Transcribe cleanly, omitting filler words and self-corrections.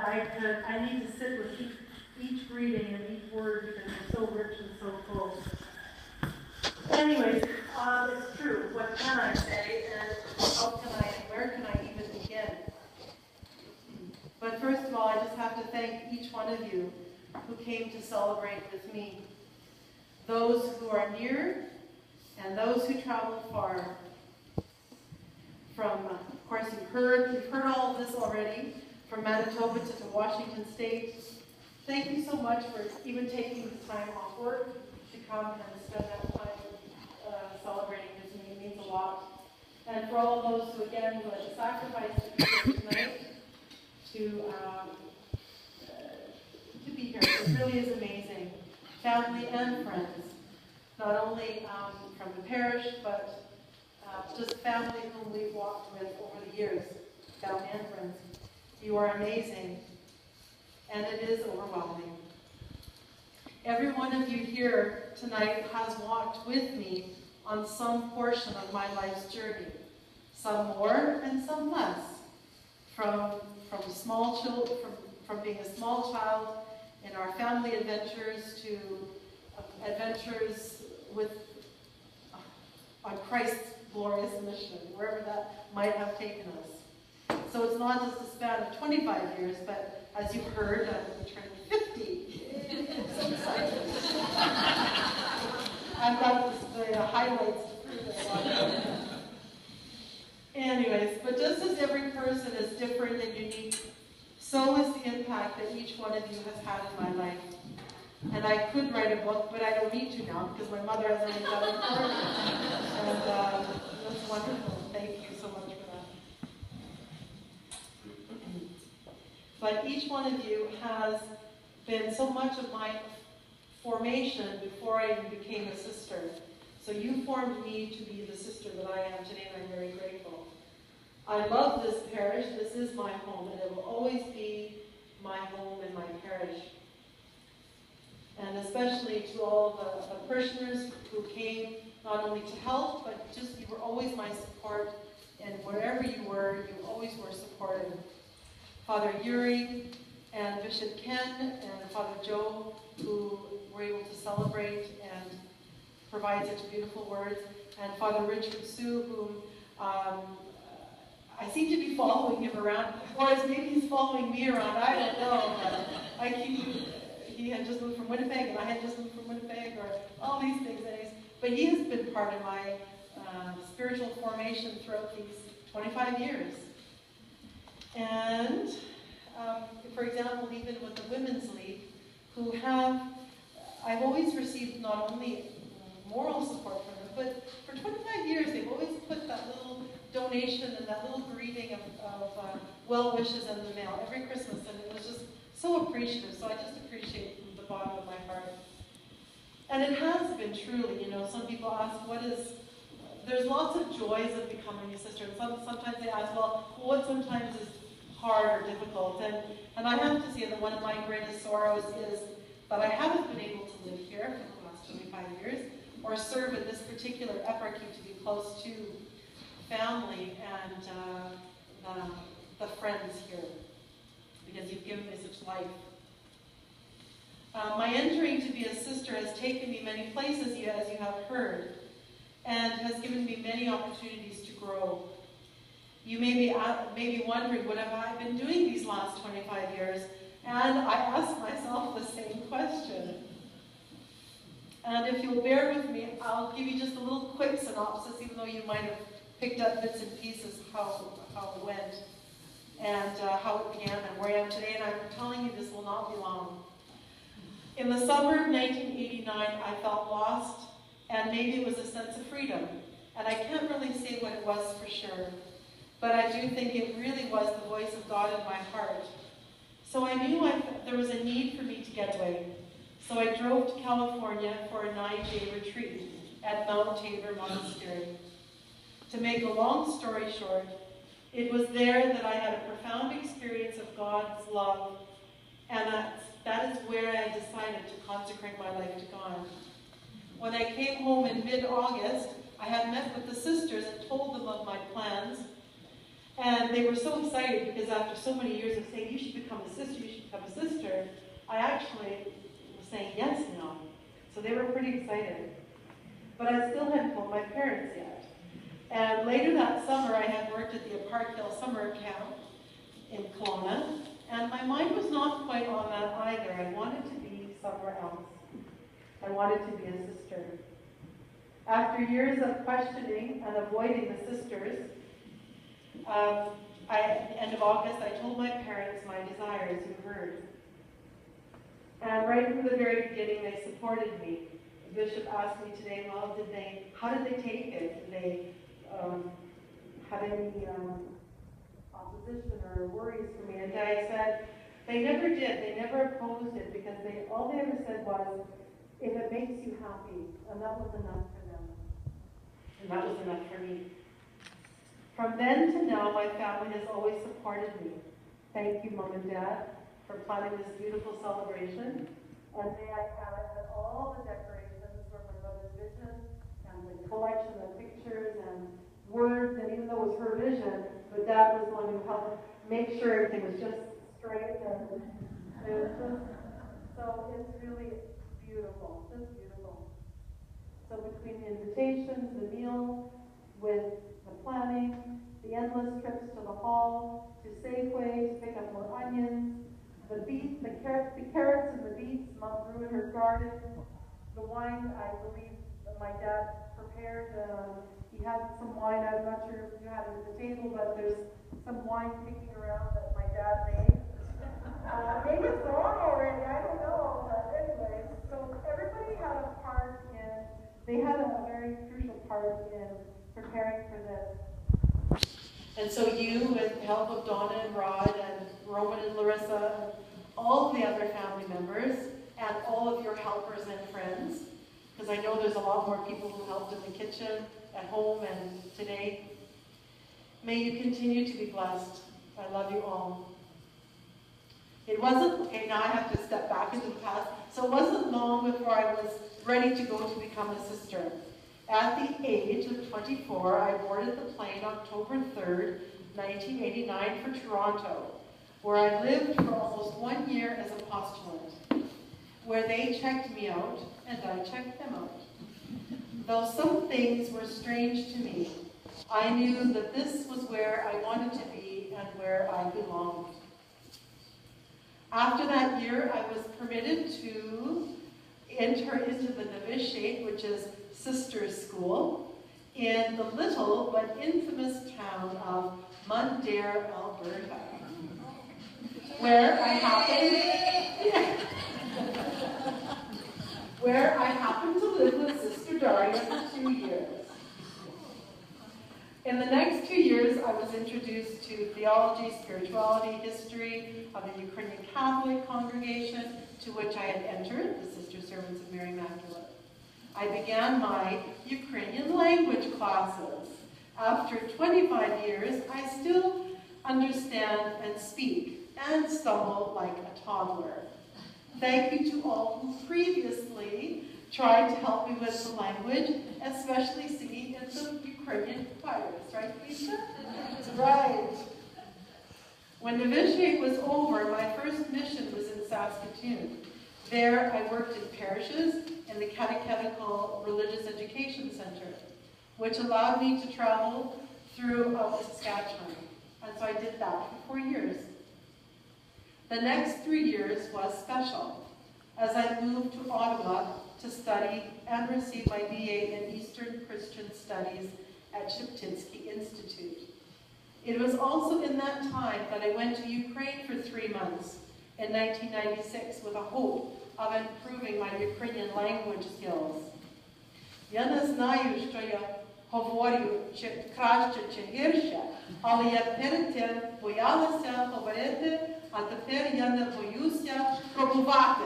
I need to sit with each reading and each word because they're so rich and so full. Anyways, it's true. What can I say, and where can I even begin? But first of all, I just have to thank each one of you who came to celebrate with me. Those who are near and those who travel far. From, of course, you've heard all of this already, from Manitoba to Washington State. Thank you so much for even taking the time off work to come and spend that time celebrating with me. It means a lot. And for all those who, again, who had sacrificed to be here tonight, to be here. It really is amazing. Family and friends, not only from the parish, but just family whom we've walked with over the years, family and friends. You are amazing, and it is overwhelming. Every one of you here tonight has walked with me on some portion of my life's journey, some more and some less. From small children, from being a small child in our family adventures to adventures with on Christ's glorious mission, wherever that might have taken us. So it's not just a span of 25 years, but as you've heard, I'm turning 50. So excited. I've got the highlights to prove it. Anyways, but just as every person is different and unique, so is the impact that each one of you has had in my life. And I could write a book, but I don't need to now because my mother has already done it for me. And that's wonderful. Thank you so much for that. But each one of you has been so much of my formation before I even became a sister. So you formed me to be the sister that I am today, and I'm very grateful. I love this parish. This is my home, and it will always be my home and my parish. And especially to all the parishioners who came not only to help, but just you were always my support. And wherever you always were supportive. Father Yuri and Bishop Ken and Father Joe, who were able to celebrate and provide such beautiful words. And Father Richard Sue, whom I seem to be following him around, or as maybe he's following me around, I don't know. But he had just moved from Winnipeg, and I had just moved from Winnipeg, or all these things. But he has been part of my spiritual formation throughout these 25 years. And, for example, even with the Women's League, I've always received not only moral support from them, but for 25 years they've always put that little donation and that little greeting of well wishes in the mail every Christmas, and it was just so appreciative. So I just appreciate from the bottom of my heart. And it has been truly, some people ask, there's lots of joys of becoming a sister, and sometimes they ask, well, what sometimes is hard or difficult, and I have to say that one of my greatest sorrows is that I haven't been able to live here for the last 25 years, or serve in this particular eparchy to be close to family and the friends here, because you've given me such life. My entering to be a sister has taken me many places, as you have heard, and has given me many opportunities to grow. You may be wondering, what have I been doing these last 25 years? And I ask myself the same question. And if you'll bear with me, I'll give you just a little quick synopsis, even though you might have picked up bits and pieces how it went, and how it began, and where I am today. And I'm telling you, this will not be long. In the summer of 1989, I felt lost, and maybe it was a sense of freedom. And I can't really say what it was for sure, but I do think it really was the voice of God in my heart. So I knew there was a need for me to get away. So I drove to California for a 9-day retreat at Mount Tabor Monastery. To make a long story short, it was there that I had a profound experience of God's love, and that is where I decided to consecrate my life to God. When I came home in mid-August, I had met with the sisters and told them of my plans, And they were so excited because after so many years of saying, you should become a sister, you should become a sister, I actually was saying yes now. So they were pretty excited. But I still hadn't told my parents yet. And later that summer, I had worked at the Park Hill Summer Camp in Kelowna, and my mind was not quite on that either. I wanted to be somewhere else. I wanted to be a sister. After years of questioning and avoiding the sisters, at the end of August, I told my parents my desires, you heard. And right from the very beginning, they supported me. The bishop asked me today, well, how did they take it? Did they have any opposition or worries for me? And I said, they never did. They never opposed it because all they ever said was, if it makes you happy. And that was enough for them. And that was enough for me. From then to now, my family has always supported me. Thank you, Mom and Dad, for planning this beautiful celebration. And may I add that all the decorations were my mother's vision, and the collection of pictures and words, and even though it was her vision, but Dad was the one who helped make sure everything was just straight. And it was just, so it's really beautiful, just beautiful. So between the invitations, the meal, with the planning, the endless trips to the hall, to Safeway to pick up more onions, the carrots and the beets Mom grew in her garden, the wine I believe that my dad prepared. He had some wine, I'm not sure if you had it at the table, but there's some wine kicking around that my dad made. Maybe it's gone already, I don't know, but anyway, so everybody had a part they had a very crucial part in preparing for this. And so you, with the help of Donna and Rod and Roman and Larissa, and all the other family members, and all of your helpers and friends, because I know there's a lot more people who helped in the kitchen, at home, and today, may you continue to be blessed. I love you all. It wasn't, okay, now I have to step back into the past. So it wasn't long before I was ready to go to become a sister. At the age of 24, I boarded the plane October 3rd, 1989 for Toronto, where I lived for almost 1 year as a postulant, where they checked me out and I checked them out. Though some things were strange to me, I knew that this was where I wanted to be and where I belonged. After that year, I was permitted to enter into the novitiate, which is Sisters School, in the little but infamous town of Mundare, Alberta, where I happened to live with Sister Daria for 2 years. In the next 2 years, I was introduced to theology, spirituality, history of the Ukrainian Catholic congregation to which I had entered, the Sister Servants of Mary Immaculate. I began my Ukrainian language classes. After 25 years, I still understand and speak and stumble like a toddler. Thank you to all who previously tried to help me with the language, especially singing in the Ukrainian choirs. Right, Lisa? Right. When novitiate was over, my first mission was in Saskatoon. There, I worked in parishes in the Catechetical Religious Education Center, which allowed me to travel throughout Saskatchewan. And so I did that for 4 years. The next 3 years was special, as I moved to Ottawa to study and receive my BA in Eastern Christian Studies at Sheptynsky Institute. It was also in that time that I went to Ukraine for 3 months in 1996 with a hope of improving my Ukrainian language skills. Я не знаю, що я говорю чи краще, чи гірше, але я перед тим боялася говорити, а тепер я не боюся пробувати.